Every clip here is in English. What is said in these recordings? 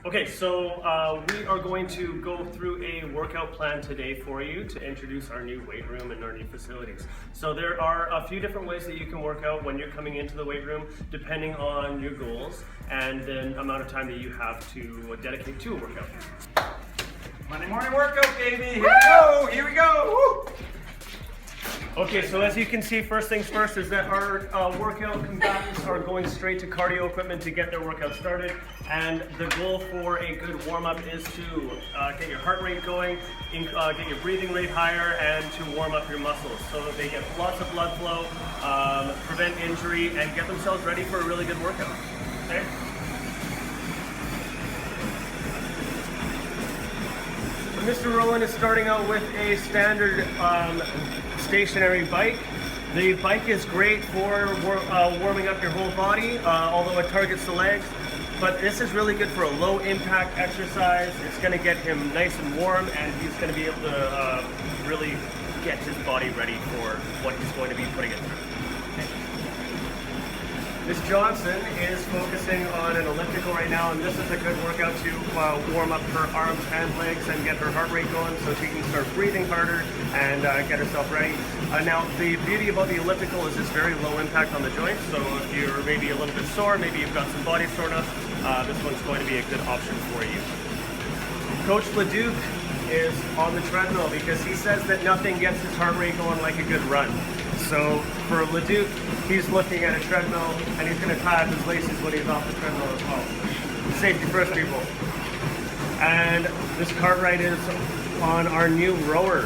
Okay, so we are going to go through a workout plan today for you to introduce our new weight room and our new facilities. So there are a few different ways that you can work out when you're coming into the weight room, depending on your goals and the amount of time that you have to dedicate to a workout. Monday morning workout, baby! Here we go! Woo! Okay, so as you can see, first things first is that our workout combatants are going straight to cardio equipment to get their workout started. And the goal for a good warm-up is to get your heart rate going, get your breathing rate higher, and to warm up your muscles so that they get lots of blood flow, prevent injury, and get themselves ready for a really good workout. Okay? So Mr. Rowan is starting out with a standard stationary bike. The bike is great for warming up your whole body, although it targets the legs. But this is really good for a low impact exercise. It's going to get him nice and warm, and he's going to be able to really get his body ready for what he's going to be putting it through. Miss Johnson is focusing on an elliptical right now, and this is a good workout to warm up her arms and legs and get her heart rate going so she can start breathing harder and get herself ready. Now, the beauty about the elliptical is it's very low impact on the joints, so if you're maybe a little bit sore, maybe you've got some body soreness, this one's going to be a good option for you. Coach Leduc is on the treadmill because he says that nothing gets his heart rate going like a good run. So for Leduc, he's looking at a treadmill and he's going to tie up his laces when he's off the treadmill as well. Safety first, people. And this Cartwright is on our new rower,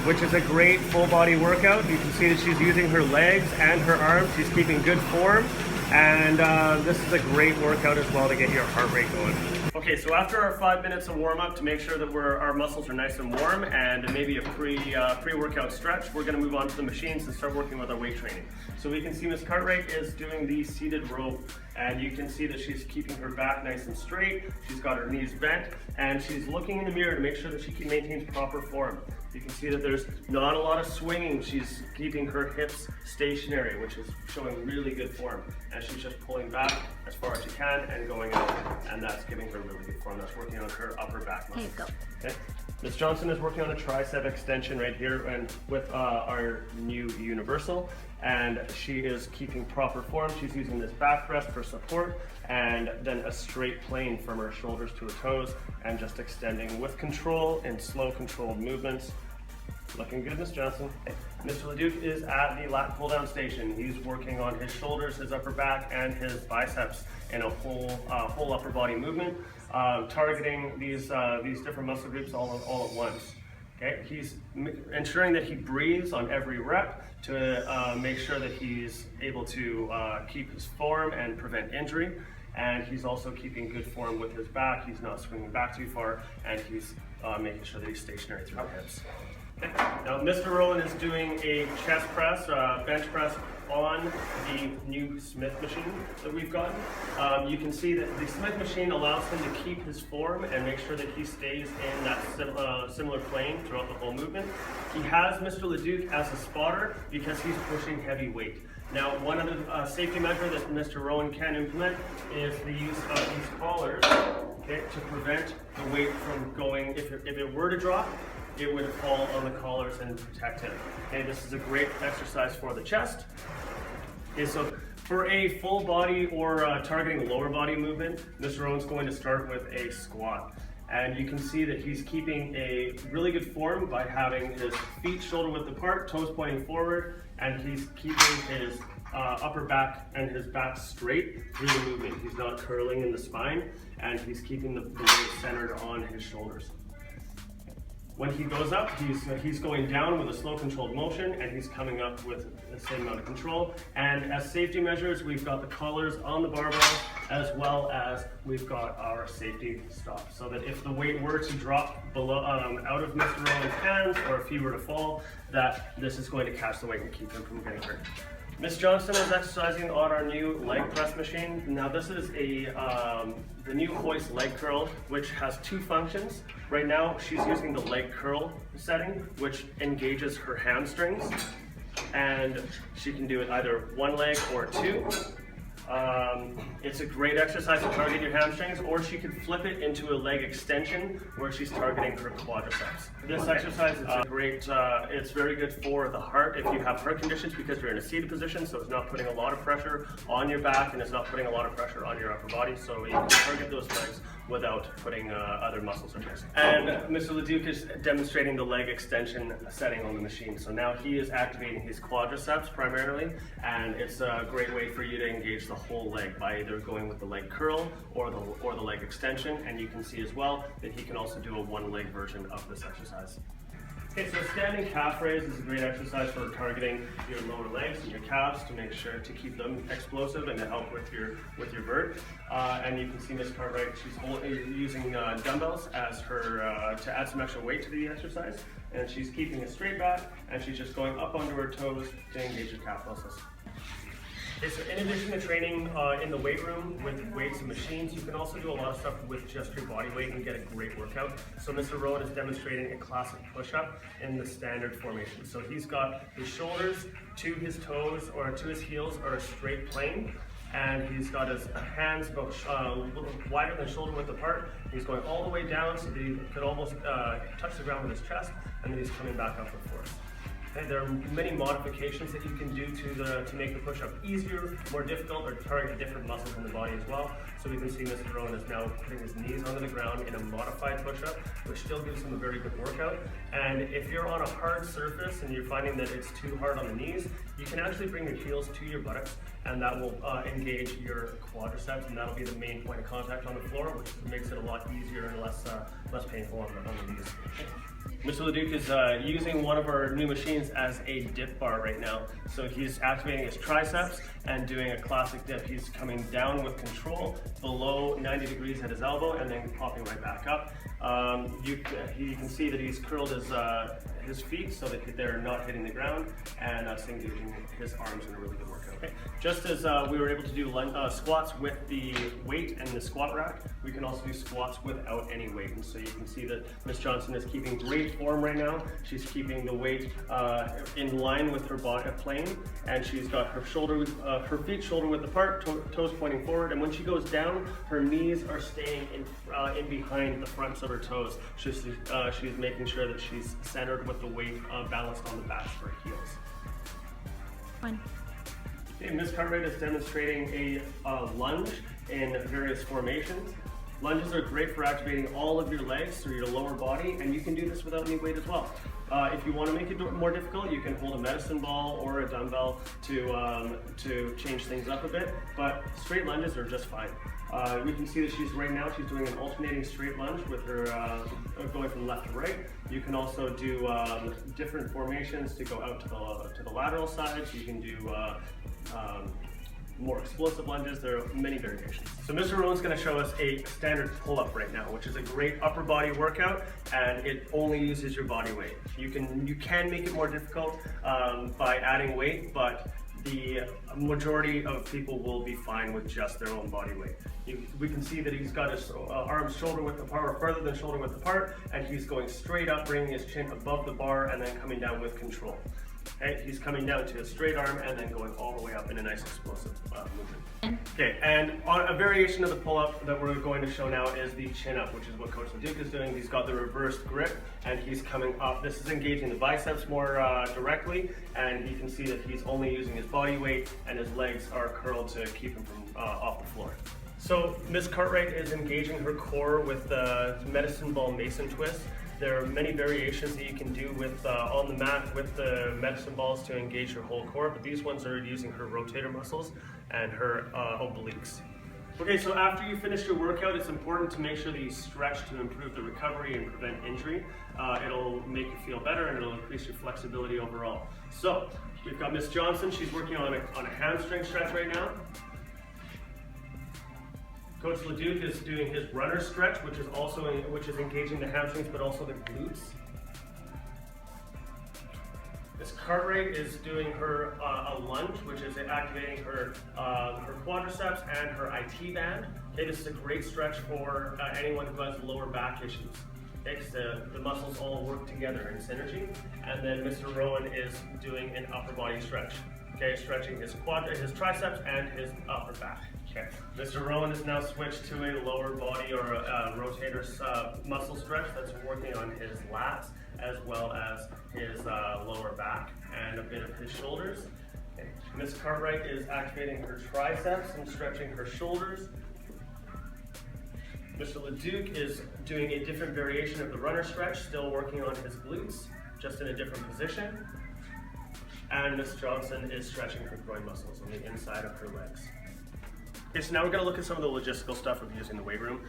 which is a great full body workout. You can see that she's using her legs and her arms. She's keeping good form. And this is a great workout as well to get your heart rate going. Okay, so after our 5 minutes of warm up to make sure that our muscles are nice and warm and maybe a pre-workout stretch, we're gonna move on to the machines and start working with our weight training. So we can see Miss Cartwright is doing the seated row, and you can see that she's keeping her back nice and straight. She's got her knees bent, and she's looking in the mirror to make sure that she maintains proper form. You can see that there's not a lot of swinging. She's keeping her hips stationary, which is showing really good form. And she's just pulling back as far as she can and going out. And that's giving her really good form. That's working on her upper back muscles. Here you go. Okay. Miss Johnson is working on a tricep extension right here and with our new universal. And she is keeping proper form. She's using this back rest for support and then a straight plane from her shoulders to her toes and just extending with control and slow controlled movements. Looking good, Miss Johnson. Mr. Leduc is at the lat pull down station. He's working on his shoulders, his upper back, and his biceps in a whole upper body movement, targeting these different muscle groups all at once. Okay, he's ensuring that he breathes on every rep to make sure that he's able to keep his form and prevent injury. And he's also keeping good form with his back. He's not swinging back too far, and he's making sure that he's stationary through the hips. Okay. Now, Mr. Rowan is doing a chest press, bench press on the new Smith machine that we've gotten. You can see that the Smith machine allows him to keep his form and make sure that he stays in that similar plane throughout the whole movement. He has Mr. Leduc as a spotter because he's pushing heavy weight. Now, one of the safety measures that Mr. Rowan can implement is the use of these collars, okay, to prevent the weight from going, if it were to drop, it would fall on the collars and protect him. Okay, this is a great exercise for the chest. Okay, so for a full body or targeting lower body movement, Mr. Rowan's going to start with a squat. And you can see that he's keeping a really good form by having his feet shoulder width apart, toes pointing forward, and he's keeping his upper back and his back straight through the movement. He's not curling in the spine, and he's keeping the weight centered on his shoulders. When he goes up, he's going down with a slow controlled motion, and he's coming up with the same amount of control. And as safety measures, we've got the collars on the barbell, as well as we've got our safety stop, so that if the weight were to drop below, out of Mr. Rowan's hands, or if he were to fall, that this is going to catch the weight and keep him from getting hurt. Miss Johnson is exercising on our new leg press machine. Now this is the new hoist leg curl, which has two functions. Right now she's using the leg curl setting, which engages her hamstrings, and she can do it either one leg or two. It's a great exercise to target your hamstrings, or she could flip it into a leg extension where she's targeting her quadriceps. This exercise is it's very good for the heart if you have heart conditions, because you're in a seated position, so it's not putting a lot of pressure on your back and it's not putting a lot of pressure on your upper body, so you can target those legs without putting other muscles or risk. And Mr. Leduc is demonstrating the leg extension setting on the machine. So now he is activating his quadriceps primarily, and it's a great way for you to engage the whole leg by either going with the leg curl or the leg extension. And you can see as well that he can also do a one-leg version of this exercise. Okay, so standing calf raise is a great exercise for targeting your lower legs and your calves to make sure to keep them explosive and to help with your vert. And you can see Ms. Cartwright, she's using dumbbells as her to add some extra weight to the exercise, and she's keeping a straight back, and she's just going up onto her toes to engage her calf muscles. Okay, so in addition to training in the weight room with weights and machines, you can also do a lot of stuff with just your body weight and get a great workout. So Mr. Rowan is demonstrating a classic push-up in the standard formation. So he's got his shoulders to his toes or to his heels are a straight plane, and he's got his hands about a little wider than shoulder width apart. He's going all the way down so that he could almost touch the ground with his chest, and then he's coming back up with force. Okay, there are many modifications that you can do to make the push-up easier, more difficult, or target different muscles in the body as well. So we can see Mr. Rowan is now putting his knees onto the ground in a modified push-up, which still gives him a very good workout. And if you're on a hard surface and you're finding that it's too hard on the knees, you can actually bring your heels to your buttocks, and that will engage your quadriceps, and that'll be the main point of contact on the floor, which makes it a lot easier and less painful on the knees. Mr. Leduc is using one of our new machines as a dip bar right now. So he's activating his triceps and doing a classic dip. He's coming down with control below 90 degrees at his elbow and then popping right back up. You can see that he's curled his feet so that they're not hitting the ground, and that's engaging his arms in a really good workout. Okay. Just as we were able to do squats with the weight and the squat rack, we can also do squats without any weight. And so you can see that Ms. Johnson is keeping great form right now. She's keeping the weight in line with her body plane, and she's got her her feet shoulder width apart, toes pointing forward. And when she goes down, her knees are staying in behind the fronts of her toes. She's making sure that she's centered with the weight balanced on the backs of her heels. Fine. Okay, Ms. Cartwright is demonstrating a lunge in various formations. Lunges are great for activating all of your legs through your lower body, and you can do this without any weight as well. If you want to make it more difficult, you can hold a medicine ball or a dumbbell to change things up a bit, but straight lunges are just fine. We can see that she's doing an alternating straight lunge with her going from left to right. You can also do different formations to go out to the lateral side. So you can do more explosive lunges. There are many variations. So Mr. Rowan's going to show us a standard pull-up right now, which is a great upper body workout, and it only uses your body weight. You can make it more difficult by adding weight, but the majority of people will be fine with just their own body weight. We can see that he's got his arms shoulder width apart, or further than shoulder width apart, and he's going straight up, bringing his chin above the bar, and then coming down with control. Okay, he's coming down to a straight arm and then going all the way up in a nice explosive movement. Okay, and on a variation of the pull-up that we're going to show now is the chin-up, which is what Coach Leduc is doing. He's got the reversed grip and he's coming up. This is engaging the biceps more directly, and you can see that he's only using his body weight and his legs are curled to keep him from off the floor. So Ms. Cartwright is engaging her core with the medicine ball mason twist. There are many variations that you can do with on the mat with the medicine balls to engage your whole core, but these ones are using her rotator muscles and her obliques. Okay, so after you finish your workout, it's important to make sure that you stretch to improve the recovery and prevent injury. It'll make you feel better and it'll increase your flexibility overall. So we've got Ms. Johnson. She's working on a hamstring stretch right now. Coach Leduc is doing his runner stretch, which is engaging the hamstrings, but also the glutes. Ms. Cartwright is doing her a lunge, which is activating her quadriceps and her IT band. Okay, this is a great stretch for anyone who has lower back issues. Okay, so the muscles all work together in synergy. And then Mr. Rowan is doing an upper body stretch. Okay, stretching his triceps and his upper back. Okay, Mr. Rowan has now switched to a lower body or a rotator muscle stretch that's working on his lats as well as his lower back and a bit of his shoulders. Okay. Ms. Cartwright is activating her triceps and stretching her shoulders. Mr. Leduc is doing a different variation of the runner stretch, still working on his glutes, just in a different position. And Ms. Johnson is stretching her groin muscles on the inside of her legs. Okay, so now we're going to look at some of the logistical stuff of using the weight room.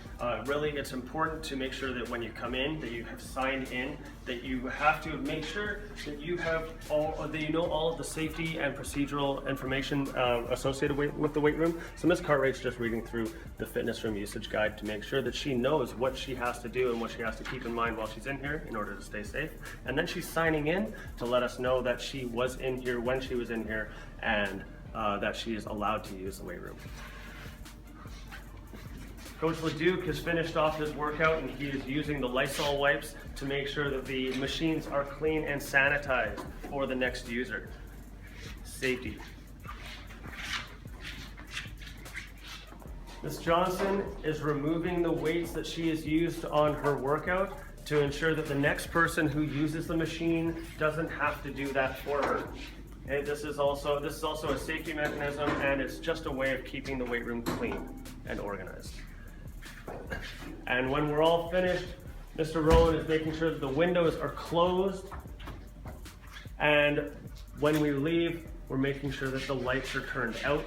Really, it's important to make sure that when you come in, that you have signed in, that you have to make sure that you have that you know all of the safety and procedural information associated with the weight room. So Ms. Cartwright's just reading through the fitness room usage guide to make sure that she knows what she has to do and what she has to keep in mind while she's in here in order to stay safe. And then she's signing in to let us know that she was in here when she was in here and that she is allowed to use the weight room. Coach Leduc has finished off his workout and he is using the Lysol wipes to make sure that the machines are clean and sanitized for the next user. Safety. Ms. Johnson is removing the weights that she has used on her workout to ensure that the next person who uses the machine doesn't have to do that for her. Okay, this is also a safety mechanism, and it's just a way of keeping the weight room clean and organized. And when we're all finished, Mr. Rowan is making sure that the windows are closed, and when we leave, we're making sure that the lights are turned out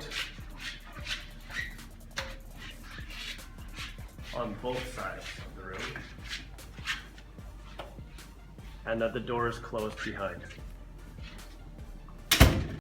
on both sides of the room, and that the door is closed behind.